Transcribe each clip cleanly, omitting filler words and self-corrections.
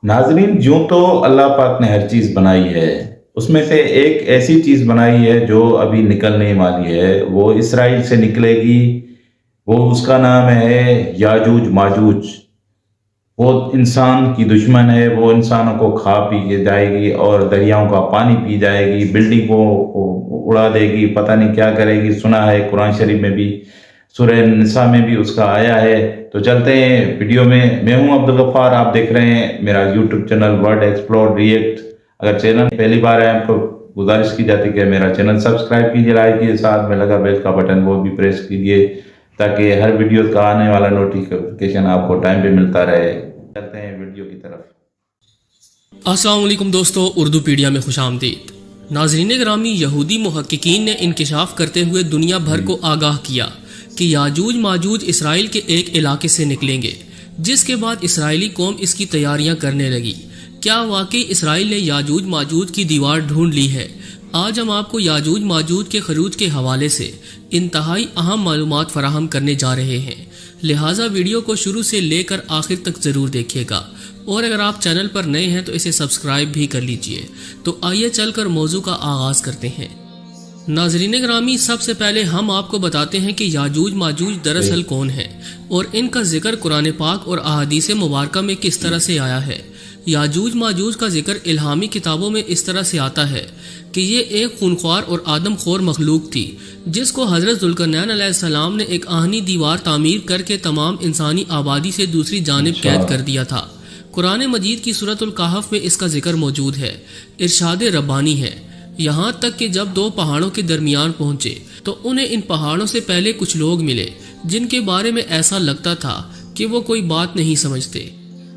नाजरीन, यूं तो अल्लाह पाक ने हर चीज़ बनाई है। उसमें से एक ऐसी चीज़ बनाई है जो अभी निकलने वाली है, वो इसराइल से निकलेगी। वो उसका नाम है याजूज माजूज। वो इंसान की दुश्मन है। वो इंसानों को खा पी के जाएगी और दरियाओं का पानी पी जाएगी, बिल्डिंग को उड़ा देगी, पता नहीं क्या करेगी। सुना है कुरान शरीफ में भी, सूरह निसा में भी उसका आया है। तो चलते हैं वीडियो में। मैं हूं अब्दुल गफ्फार, आप देख रहे हैं मेरा YouTube channel world explore react. अगर चैनल पहली बार है, आपको गुजारिश की जाती है कि मेरा चैनल सब्सक्राइब कीजिए, लाइक कीजिए, साथ में लगा बेल का बटन वो भी प्रेस कीजिए ताकि हर वीडियो का आने वाला नोटिफिकेशन आपको टाइम पे मिलता रहे। चलते हैं वीडियो की तरफ। अस्सलाम वालेकुम दोस्तों, उर्दू पीडिया में खुशामदीद। नाज़रीन ग्रामी, यहूदी मुहक्किकीन ने इंकिशाफ करते हुए दुनिया भर को आगाह किया कि याजूज माजूज इसराइल के एक इलाके से निकलेंगे, जिसके बाद इसराइली कौम इसकी तैयारियां करने लगी। क्या वाकई इसराइल ने याजूज माजूज की दीवार ढूंढ ली है? आज हम आपको याजूज माजूज के खरूज के हवाले से इंतहाई अहम मालूमात फराहम करने जा रहे हैं, लिहाजा वीडियो को शुरू से लेकर आखिर तक ज़रूर देखिएगा। और अगर आप चैनल पर नए हैं तो इसे सब्सक्राइब भी कर लीजिए। तो आइए चलकर मौजू का आगाज करते हैं। नाजरीन ग्रामी, सबसे पहले हम आपको बताते हैं कि याजूज माजूज दरअसल कौन है और इनका जिक्र कुरान पाक और अहादीस मुबारका में किस तरह से आया है। याजूज माजूज का जिक्र इल्हामी किताबों में इस तरह से आता है कि ये एक खूनख्वार और आदमखोर मखलूक थी, जिसको हजरत ज़ुल्करनैन अलैहिस्सलाम ने एक आहनी दीवार तामीर करके तमाम इंसानी आबादी से दूसरी जानिब कैद कर दिया था। कुरान मजीद की सूरतुल कहफ में इसका जिक्र मौजूद है। इरशाद रब्बानी है, यहाँ तक कि जब दो पहाड़ों के दरमियान पहुंचे तो उन्हें इन पहाड़ों से पहले कुछ लोग मिले जिनके बारे में ऐसा लगता था कि वो कोई बात नहीं समझते।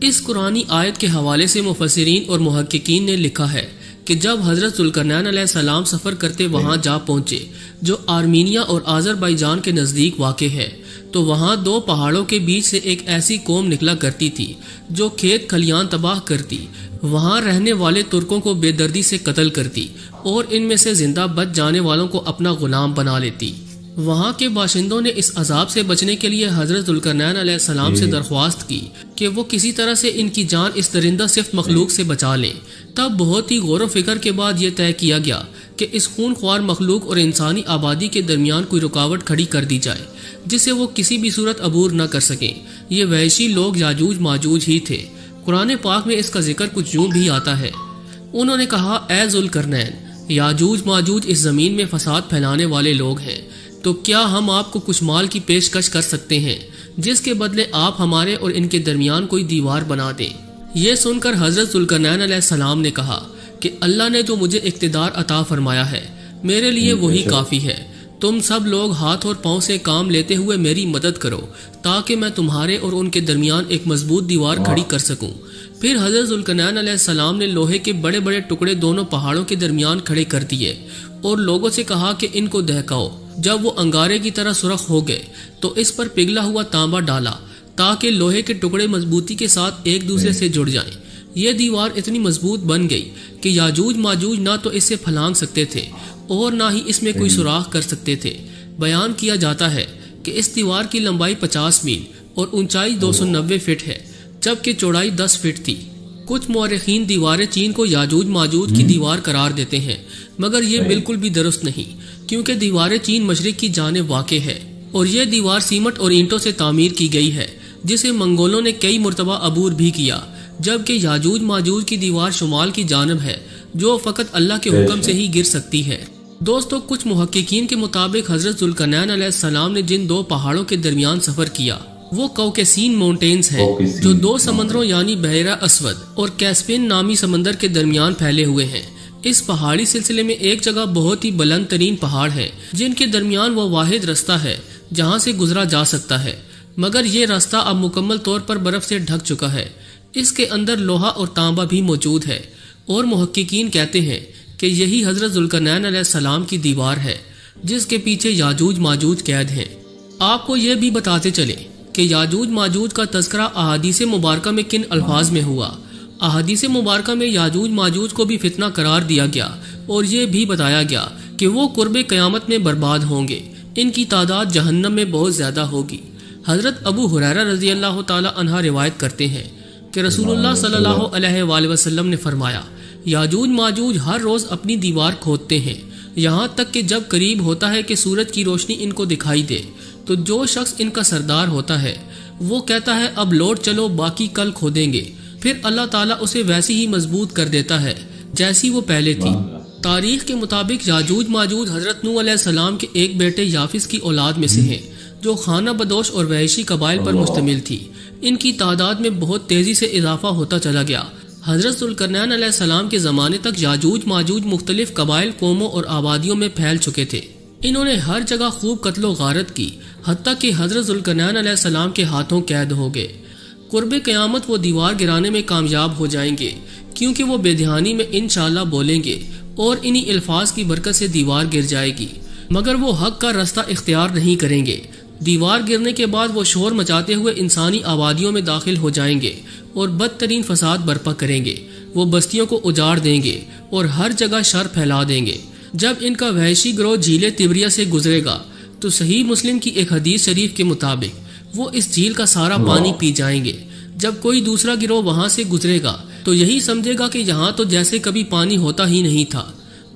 इस कुरानी आयत के हवाले से मुफस्सिरीन और मुहक्किकीन ने लिखा है कि जब हजरत ज़ुल्करनैन अलैहिस्सलाम सफ़र करते वहाँ जा पहुँचे, जो आर्मीनिया और आज़रबाईजान के नज़दीक वाक़ है, तो वहाँ दो पहाड़ों के बीच से एक ऐसी कौम निकला करती थी जो खेत खलियान तबाह करती, वहाँ रहने वाले तुर्कों को बेदर्दी से कत्ल करती और इनमें से जिंदा बच जाने वालों को अपना गुलाम बना लेती। वहाँ के बाशिंदों ने इस अजाब से बचने के लिए हजरत ज़ुल्करनैन अलैहिस्सलाम से दरख्वास्त की कि वो किसी तरह से इनकी जान इस दरिंदा सिफ्त मखलूक से बचा लें। तब बहुत ही गौर व फिक्र के बाद ये तय किया गया कि इस खूनख्वार मखलूक और इंसानी आबादी के दरमियान कोई रुकावट खड़ी कर दी जाए जिसे वो किसी भी सूरत अबूर न कर सकें। ये वहशी लोग याजूज माजूज ही थे। कुरान पाक में इसका जिक्र कुछ यूं भी आता है। उन्होंने कहा, ए ज़ुल्करनैन, याजूज माजूज इस ज़मीन में फसाद फैलाने वाले लोग हैं, तो क्या हम आपको कुछ माल की पेशकश कर सकते हैं जिसके बदले आप हमारे और इनके दरमियान कोई दीवार बना दें। ये सुनकर हजरत ज़ुल्करनैन अलैहिस्सलाम ने कहा कि अल्लाह ने जो मुझे इख्तिदार अता फरमाया है, मेरे लिए वही काफ़ी है। तुम सब लोग हाथ और पाँव से काम लेते हुए मेरी मदद करो ताकि मैं तुम्हारे और उनके दरमियान एक मजबूत दीवार खड़ी कर सकूं। फिर हजरत ज़ुल्करनैन अलैहिस्सलाम ने लोहे के बड़े बड़े टुकड़े दोनों पहाड़ों के दरमियान खड़े कर दिए और लोगों से कहा कि इनको दहकाओ। जब वो अंगारे की तरह सुरख हो गए तो इस पर पिघला हुआ तांबा डाला ताकि लोहे के टुकड़े मजबूती के साथ एक दूसरे से जुड़ जाएं। ये दीवार इतनी मजबूत बन गई कि याजूज माजूज ना तो इससे फलांग सकते थे और ना ही इसमें कोई सुराख कर सकते थे। बयान किया जाता है कि इस दीवार की लंबाई 50 मील और ऊंचाई 290 फीट है, जबकि चौड़ाई 10 फीट थी। कुछ मौरखीन दीवार चीन को याजूज माजूज की दीवार करार देते हैं, मगर ये बिल्कुल भी दुरुस्त नहीं, क्योंकि दीवार चीन मशरिक की जानिब वाक़ है और यह दीवार सीमट और ईंटों से तामीर की गई है, जिसे मंगोलों ने कई मरतबा अबूर भी किया। जबकि याजूज माजूज की दीवार शुमाल की जानिब है, जो फ़कत अल्लाह के हुक्म से ही गिर सकती है। दोस्तों, कुछ मुहक्किकीन के मुताबिक हजरत ज़ुल्करनैन अलैहिस्सलाम ने जिन दो पहाड़ों के दरमियान सफ़र किया वो कौकेसीन माउंटेन्स हैं, जो दो समंदरों यानी बहरा अस्वद और कैस्पियन नामी समंदर के दरमियान फैले हुए हैं। इस पहाड़ी सिलसिले में एक जगह बहुत ही बुलंद तरीन पहाड़ है जिनके दरमियान वो वाहिद रास्ता है जहाँ से गुजरा जा सकता है, मगर ये रास्ता अब मुकम्मल तौर पर बर्फ से ढक चुका है। इसके अंदर लोहा और तांबा भी मौजूद है और मुहक्किकीन कहते हैं कि यही हजरत ज़ुल्करनैन अलैहिस्सलाम की दीवार है जिसके पीछे याजूज माजूज कैद हैं। आपको ये भी बताते चले कि याजूज माजूज का तज़किरा अहादीस मुबारका में किन अल्फाज में हुआ। अहादीस मुबारका में याजूज माजूज को भी फितना करार दिया गया और ये भी बताया गया कि वो कुर्बे क़यामत में बर्बाद होंगे, इनकी तादाद जहन्नम में बहुत ज़्यादा होगी। हज़रत अबू हुरैरा रज़ी अल्लाह ताला अन्हा रिवायत करते हैं, کہ رسول اللہ صلی اللہ علیہ وآلہ وسلم نے فرمایا یاجوج ماجوج ہر روز اپنی دیوار کھودتے ہیں یہاں تک کہ جب قریب ہوتا ہے کہ سورج کی روشنی ان کو دکھائی دے تو جو شخص ان کا سردار ہوتا ہے وہ کہتا ہے اب لوٹ چلو باقی کل کھودیں گے، پھر اللہ تعالیٰ اسے ویسی ہی مضبوط کر دیتا ہے جیسی وہ پہلے تھی۔ تاریخ کے مطابق یاجوج ماجوج حضرت نوح علیہ السلام کے ایک بیٹے یافس کی اولاد میں سے ہیں جو خانہ بدوش اور وحشی قبائل پر مشتمل تھی۔ ان کی تعداد میں بہت تیزی سے اضافہ ہوتا چلا گیا۔ حضرت ذوالقرنین علیہ السلام کے زمانے تک یاجوج ماجوج مختلف قبائل، قوموں اور آبادیوں میں پھیل چکے تھے۔ انہوں نے ہر جگہ خوب قتل و غارت کی، حتیٰ کہ حضرت ذوالقرنین علیہ السلام کے ہاتھوں قید ہو گئے۔ قرب قیامت وہ دیوار گرانے میں کامیاب ہو جائیں گے کیونکہ وہ بے دھیانی میں انشاءاللہ بولیں گے اور انہی الفاظ کی برکت سے دیوار گر جائے گی، مگر وہ حق کا رستہ اختیار نہیں کریں گے۔ دیوار گرنے کے بعد وہ شور مچاتے ہوئے انسانی آبادیوں میں داخل ہو جائیں گے اور بدترین فساد برپا کریں گے۔ وہ بستیوں کو اجاڑ دیں گے اور ہر جگہ شر پھیلا دیں گے۔ جب ان کا وحشی گروہ جھیل تبریہ سے گزرے گا تو صحیح مسلم کی ایک حدیث شریف کے مطابق وہ اس جھیل کا سارا پانی پی جائیں گے۔ جب کوئی دوسرا گروہ وہاں سے گزرے گا تو یہی سمجھے گا کہ یہاں تو جیسے کبھی پانی ہوتا ہی نہیں تھا۔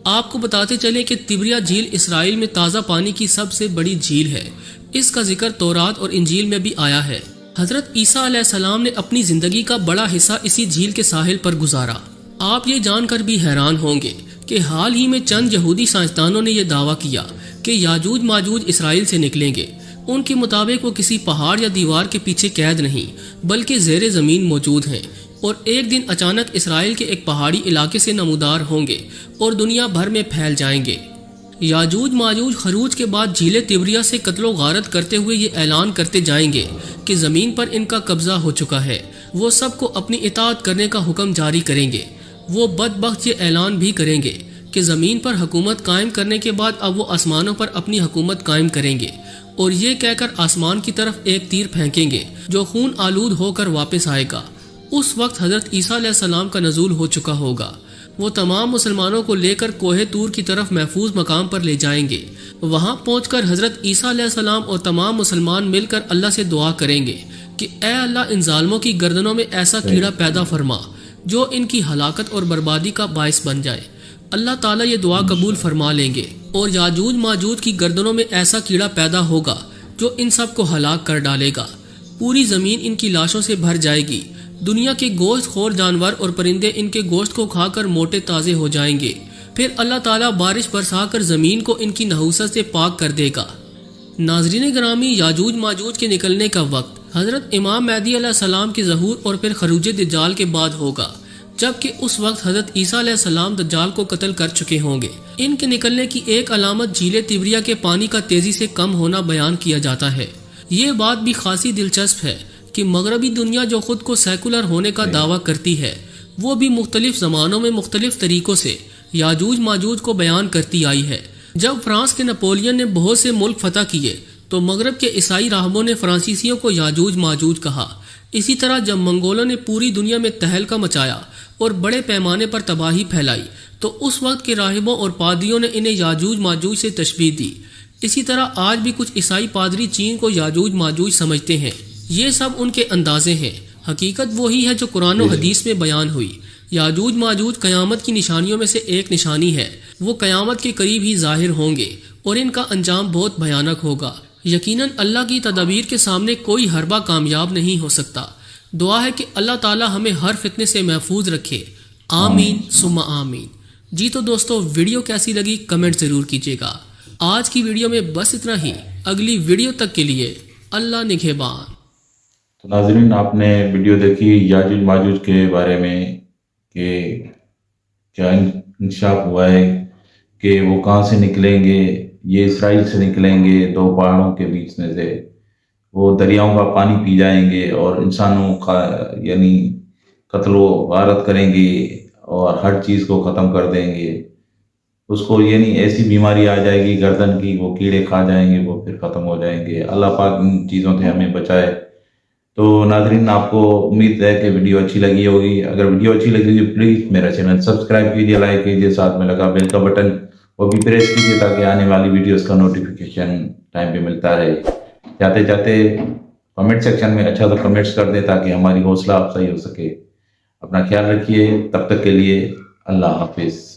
آپ کو بتاتے چلیں کہ تبریہ جھیل اسرائیل میں تازہ پانی کی سب سے بڑی جھیل ہے۔ اس کا ذکر تورات اور انجیل میں بھی آیا ہے۔ حضرت عیسیٰ علیہ السلام نے اپنی زندگی کا بڑا حصہ اسی جھیل کے ساحل پر گزارا۔ آپ یہ جان کر بھی حیران ہوں گے کہ حال ہی میں چند یہودی سائنسدانوں نے یہ دعویٰ کیا کہ یاجوج ماجوج اسرائیل سے نکلیں گے۔ ان کے مطابق وہ کسی پہاڑ یا دیوار کے پیچھے قید نہیں بلکہ زیر زمین موجود ہیں اور ایک دن اچانک اسرائیل کے ایک پہاڑی علاقے سے نمودار ہوں گے اور دنیا بھر میں پھیل جائیں گے۔ یاجوج ماجوج خروج کے بعد جھیل تبریہ سے قتل و غارت کرتے ہوئے یہ اعلان کرتے جائیں گے کہ زمین پر ان کا قبضہ ہو چکا ہے۔ وہ سب کو اپنی اطاعت کرنے کا حکم جاری کریں گے۔ وہ بدبخت یہ اعلان بھی کریں گے کہ زمین پر حکومت قائم کرنے کے بعد اب وہ آسمانوں پر اپنی حکومت قائم کریں گے، اور یہ کہہ کر آسمان کی طرف ایک تیر پھینکیں گے جو خون آلود ہو کر واپس آئے گا۔ اس وقت حضرت عیسیٰ علیہ السلام کا نزول ہو چکا ہوگا۔ وہ تمام مسلمانوں کو لے کر کوہ طور کی طرف محفوظ مقام پر لے جائیں گے۔ وہاں پہنچ کر حضرت عیسیٰ علیہ السلام اور تمام مسلمان مل کر اللہ سے دعا کریں گے کہ اے اللہ ان ظالموں کی گردنوں میں ایسا کیڑا پیدا فرما جو ان کی ہلاکت اور بربادی کا باعث بن جائے۔ اللہ تعالیٰ یہ دعا قبول فرما لیں گے اور یاجوج ماجوج کی گردنوں میں ایسا کیڑا پیدا ہوگا جو ان سب کو ہلاک کر ڈالے گا۔ پوری زمین ان کی لاشوں سے بھر جائے گی۔ دنیا کے گوشت خور جانور اور پرندے ان کے گوشت کو کھا کر موٹے تازے ہو جائیں گے۔ پھر اللہ تعالیٰ بارش برسا کر زمین کو ان کی نحوست سے پاک کر دے گا۔ ناظرین گرامی، یاجوج ماجوج کے نکلنے کا وقت حضرت امام مہدی علیہ السلام کے ظہور اور پھر خروج دجال کے بعد ہوگا، جبکہ اس وقت حضرت عیسیٰ علیہ السلام دجال کو قتل کر چکے ہوں گے۔ ان کے نکلنے کی ایک علامت جھیل تبریہ کے پانی کا تیزی سے کم ہونا بیان کیا جاتا ہے۔ یہ بات بھی خاصی دلچسپ ہے کہ مغربی دنیا جو خود کو سیکولر ہونے کا دعویٰ کرتی ہے وہ بھی مختلف زمانوں میں مختلف طریقوں سے یاجوج ماجوج کو بیان کرتی آئی ہے۔ جب فرانس کے نپولین نے بہت سے ملک فتح کیے تو مغرب کے عیسائی راہبوں نے فرانسیسیوں کو یاجوج ماجوج کہا۔ اسی طرح جب منگولوں نے پوری دنیا میں تہلکہ مچایا اور بڑے پیمانے پر تباہی پھیلائی تو اس وقت کے راہبوں اور پادریوں نے انہیں یاجوج ماجوج سے تشبیہ دی۔ اسی طرح آج بھی کچھ عیسائی پادری چین کو یاجوج ماجوج سمجھتے ہیں۔ یہ سب ان کے اندازے ہیں، حقیقت وہی ہے جو قرآن و حدیث میں بیان ہوئی۔ یاجوج ماجوج قیامت کی نشانیوں میں سے ایک نشانی ہے۔ وہ قیامت کے قریب ہی ظاہر ہوں گے اور ان کا انجام بہت بھیانک ہوگا۔ یقیناً اللہ کی تدابیر کے سامنے کوئی حربہ کامیاب نہیں ہو سکتا۔ دعا ہے کہ اللہ تعالی ہمیں ہر فتنے سے محفوظ رکھے، آمین ثم آمین۔ جی تو دوستو، ویڈیو کیسی لگی کمنٹ ضرور کیجیے گا۔ آج کی ویڈیو میں بس اتنا ہی، اگلی ویڈیو تک کے لیے اللہ نگہبان۔ تو ناظرین، آپ نے ویڈیو دیکھی یاجوج ماجوج کے بارے میں کہ کیا انکشاف ہوا ہے کہ وہ کہاں سے نکلیں گے۔ یہ اسرائیل سے نکلیں گے، دو پہاڑوں کے بیچ میں سے۔ وہ دریاؤں کا پانی پی جائیں گے اور انسانوں کا یعنی قتل و غارت کریں گے اور ہر چیز کو ختم کر دیں گے۔ اس کو یعنی ایسی بیماری آ جائے گی گردن کی، وہ کیڑے کھا جائیں گے، وہ پھر ختم ہو جائیں گے۔ اللہ پاک ان چیزوں سے ہمیں بچائے۔ تو ناظرین، آپ کو امید ہے کہ ویڈیو اچھی لگی ہوگی۔ اگر ویڈیو اچھی لگی تو پلیز میرا چینل سبسکرائب کیجیے، لائک کیجیے، ساتھ میں لگا بیل کا بٹن وہ بھی پریس کیجیے تاکہ آنے والی ویڈیوز کا نوٹیفیکیشن ٹائم پہ ملتا رہے۔ جاتے جاتے کمنٹ سیکشن میں اچھا تو کمنٹس کر دیں تاکہ ہماری حوصلہ افزائی ہو سکے. اپنا خیال رکھیے. تب تک کے لیے اللہ حافظ.